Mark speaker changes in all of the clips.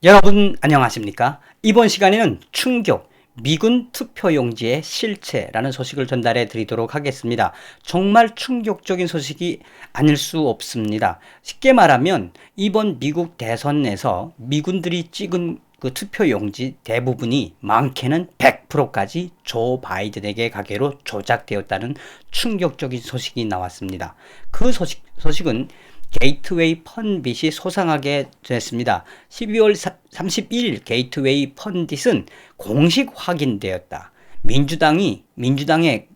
Speaker 1: 여러분 안녕하십니까? 이번 시간에는 충격, 미군 투표용지의 실체라는 소식을 전달해 드리도록 하겠습니다. 정말 충격적인 소식이 아닐 수 없습니다. 쉽게 말하면 이번 미국 대선에서 미군들이 찍은 그 투표용지 대부분이 많게는 100%까지 조 바이든에게 가게로 조작되었다는 충격적인 소식이 나왔습니다. 그 소식은 게이트웨이 펀딧이 소상하게 됐습니다. 12월 31일 게이트웨이 펀딧은 공식 확인되었다. 민주당의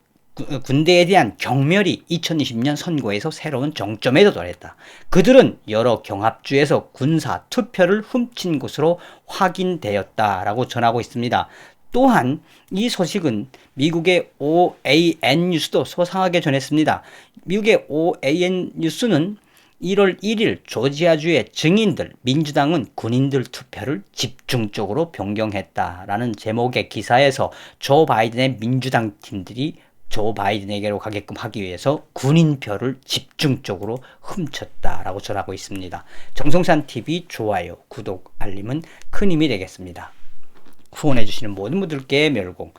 Speaker 1: 군대에 대한 경멸이 2020년 선거에서 새로운 정점에 도달했다. 그들은 여러 경합주에서 군사 투표를 훔친 것으로 확인되었다라고 전하고 있습니다. 또한 이 소식은 미국의 OAN 뉴스도 소상하게 전했습니다. 미국의 OAN 뉴스는 1월 1일 조지아주의 증인들, 민주당은 군인들 투표를 집중적으로 변경했다라는 제목의 기사에서 조 바이든의 민주당 팀들이 조 바이든에게로 가게끔 하기 위해서 군인표를 집중적으로 훔쳤다라고 전하고 있습니다. 정성산TV 좋아요, 구독, 알림은 큰 힘이 되겠습니다. 후원해주시는 모든 분들께 멸공.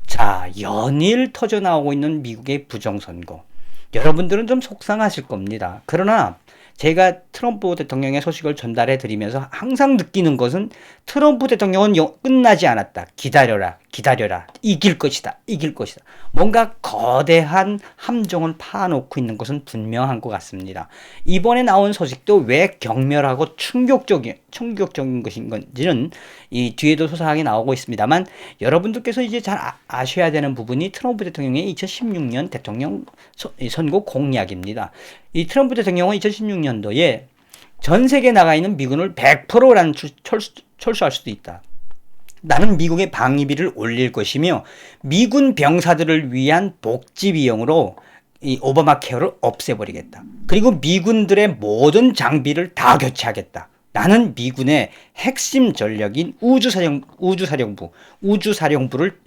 Speaker 1: 자, 연일 터져나오고 있는 미국의 부정선거. 여러분들은 좀 속상하실 겁니다. 그러나 제가 트럼프 대통령의 소식을 전달해 드리면서 항상 느끼는 것은 트럼프 대통령은 끝나지 않았다. 기다려라. 이길 것이다. 뭔가 거대한 함정을 파놓고 있는 것은 분명한 것 같습니다. 이번에 나온 소식도 왜 경멸하고 충격적인 것인 건지는 이 뒤에도 소상하게 나오고 있습니다만, 여러분들께서 이제 잘 아셔야 되는 부분이 트럼프 대통령의 2016년 대통령 선거 공약입니다. 이 트럼프 대통령은 2016년도에 전 세계에 나가 있는 미군을 100%라는 철수할 수도 있다. 나는 미국의 방위비를 올릴 것이며 미군 병사들을 위한 복지 비용으로 이 오바마 케어를 없애버리겠다. 그리고 미군들의 모든 장비를 다 교체하겠다. 나는 미군의 핵심 전력인 우주사령부를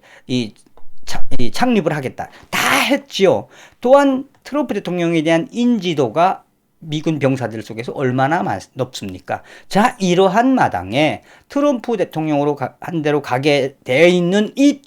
Speaker 1: 창립을 하겠다. 다 했지요. 또한 트럼프 대통령에 대한 인지도가 미군 병사들 속에서 얼마나 높습니까? 자, 이러한 마당에 트럼프 대통령으로 한 대로 가게 되어 있는 이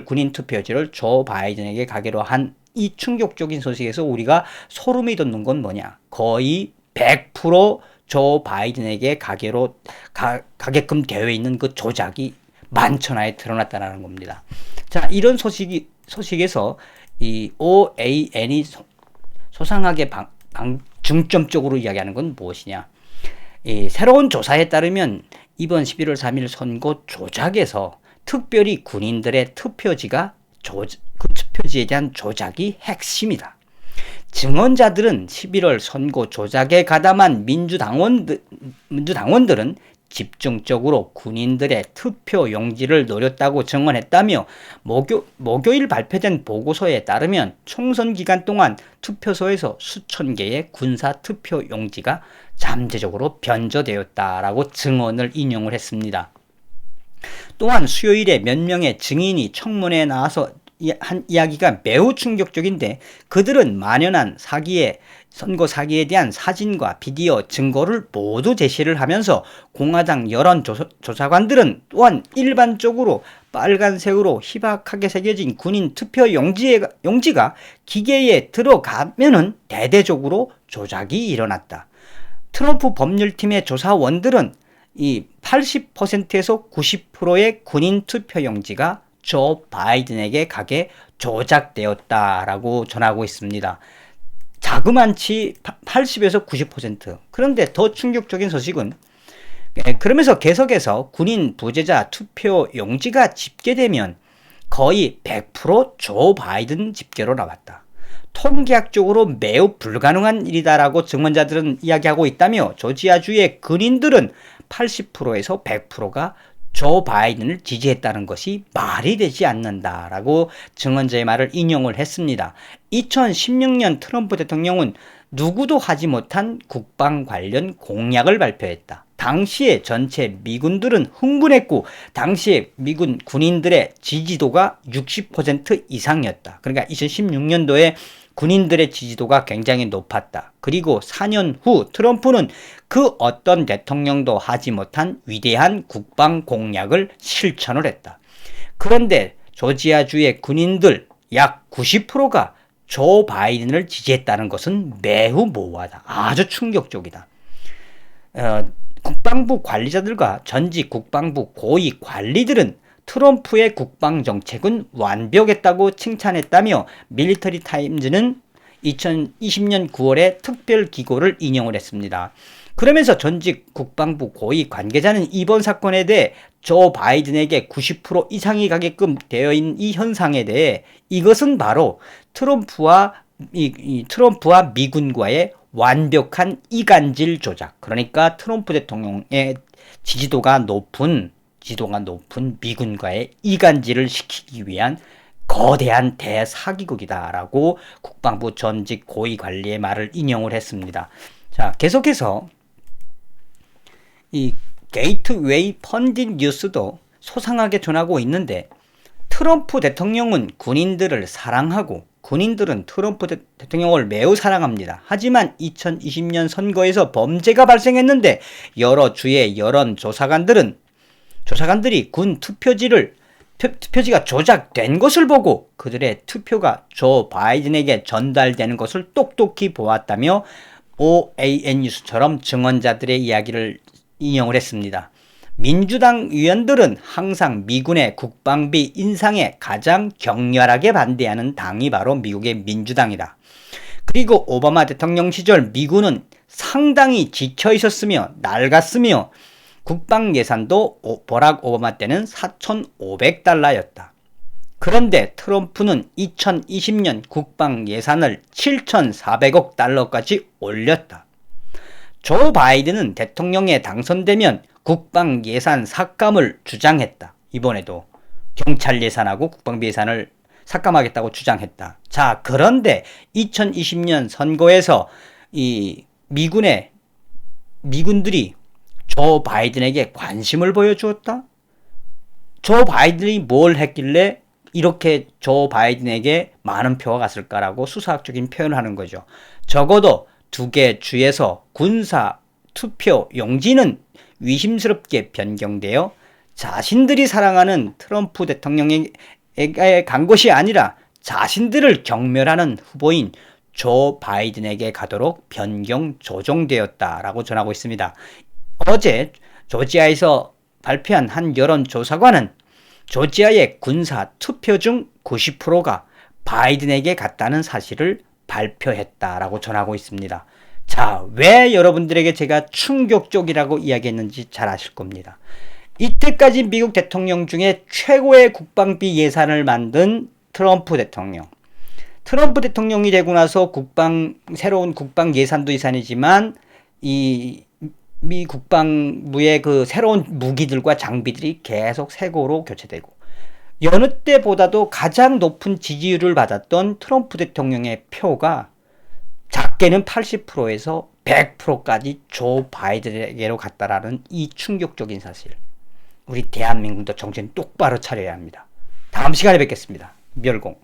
Speaker 1: 군인 투표지를 조 바이든에게 가게로 한 이 충격적인 소식에서 우리가 소름이 돋는 건 뭐냐? 거의 100%조 바이든에게 가게끔 되어 있는 그 조작이 만천하에 드러났다는 겁니다. 자, 이런 소식에서 이 OAN이 소상하게 중점적으로 이야기하는 건 무엇이냐? 새로운 조사에 따르면 이번 11월 3일 선거 조작에서 특별히 군인들의 그 투표지에 대한 조작이 핵심이다. 증언자들은 11월 선거 조작에 가담한 민주당원들은 집중적으로 군인들의 투표 용지를 노렸다고 증언했다며, 목요일 발표된 보고서에 따르면 총선 기간 동안 투표소에서 수천 개의 군사 투표 용지가 잠재적으로 변조되었다라고 증언을 인용을 했습니다. 또한 수요일에 몇 명의 증인이 청문회에 나와서 한 이야기가 매우 충격적인데, 그들은 만연한 선거 사기에 대한 사진과 비디오 증거를 모두 제시를 하면서 공화당 여론조사관들은 또한 일반적으로 빨간색으로 희박하게 새겨진 군인 투표 용지가 기계에 들어가면은 대대적으로 조작이 일어났다. 트럼프 법률팀의 조사원들은 이 80%에서 90%의 군인 투표 용지가 조 바이든에게 가게 조작되었다라고 전하고 있습니다. 자그만치 80에서 90%. 그런데 더 충격적인 소식은, 그러면서 계속해서 군인 부재자 투표 용지가 집계되면 거의 100%조 바이든 집계로 나왔다. 통계학적으로 매우 불가능한 일이다라고 증언자들은 이야기하고 있다며, 조지아주의 군인들은 80%에서 100%가 조 바이든을 지지했다는 것이 말이 되지 않는다라고 증언자의 말을 인용을 했습니다. 2016년 트럼프 대통령은 누구도 하지 못한 국방 관련 공약을 발표했다. 당시에 전체 미군들은 흥분했고 당시에 미군 군인들의 지지도가 60% 이상이었다. 그러니까 2016년도에 군인들의 지지도가 굉장히 높았다. 그리고 4년 후 트럼프는 그 어떤 대통령도 하지 못한 위대한 국방 공약을 실천을 했다. 그런데 조지아주의 군인들 약 90%가 조 바이든을 지지했다는 것은 매우 모호하다. 아주 충격적이다. 국방부 관리자들과 전직 국방부 고위 관리들은 트럼프의 국방 정책은 완벽했다고 칭찬했다며 밀리터리 타임즈는 2020년 9월에 특별 기고를 인용을 했습니다. 그러면서 전직 국방부 고위 관계자는 이번 사건에 대해 조 바이든에게 90% 이상이 가게끔 되어 있는 이 현상에 대해 이것은 바로 트럼프와 미군과의 완벽한 이간질 조작, 그러니까 트럼프 대통령의 지지도가 높은 미군과의 이간질을 시키기 위한 거대한 대사기극이다라고 국방부 전직 고위 관리의 말을 인용을 했습니다. 자, 계속해서 이 게이트웨이 펀딩 뉴스도 소상하게 전하고 있는데 트럼프 대통령은 군인들을 사랑하고 군인들은 트럼프 대통령을 매우 사랑합니다. 하지만 2020년 선거에서 범죄가 발생했는데 여러 주의 여론조사관들이 군 투표지가 조작된 것을 보고 그들의 투표가 조 바이든에게 전달되는 것을 똑똑히 보았다며 OAN 뉴스처럼 증언자들의 이야기를 인용을 했습니다. 민주당 의원들은 항상 미군의 국방비 인상에 가장 격렬하게 반대하는 당이 바로 미국의 민주당이다. 그리고 오바마 대통령 시절 미군은 상당히 지쳐 있었으며 낡았으며 국방 예산도 버락 오바마 때는 4,500달러였다. 그런데 트럼프는 2020년 국방 예산을 7,400억 달러까지 올렸다. 조 바이든은 대통령에 당선되면 국방 예산 삭감을 주장했다. 이번에도 경찰 예산하고 국방비 예산을 삭감하겠다고 주장했다. 자, 그런데 2020년 선거에서 이 미군들이 조 바이든에게 관심을 보여주었다? 조 바이든이 뭘 했길래 이렇게 조 바이든에게 많은 표가 갔을까라고 수사학적인 표현을 하는 거죠. 적어도 두 개 주에서 군사 투표 용지는 위심스럽게 변경되어 자신들이 사랑하는 트럼프 대통령에게 간 것이 아니라 자신들을 경멸하는 후보인 조 바이든에게 가도록 변경 조정되었다라고 전하고 있습니다. 어제 조지아에서 발표한 한 여론조사관은 조지아의 군사 투표 중 90%가 바이든에게 갔다는 사실을 발표했다라고 전하고 있습니다. 자, 왜 여러분들에게 제가 충격적이라고 이야기했는지 잘 아실 겁니다. 이때까지 미국 대통령 중에 최고의 국방비 예산을 만든 트럼프 대통령이 되고 나서 새로운 국방 예산도 예산이지만 미 국방부의 그 새로운 무기들과 장비들이 계속 새거로 교체되고 여느 때보다도 가장 높은 지지율을 받았던 트럼프 대통령의 표가 작게는 80%에서 100%까지 조 바이든에게로 갔다라는 이 충격적인 사실. 우리 대한민국도 정신 똑바로 차려야 합니다. 다음 시간에 뵙겠습니다. 멸공.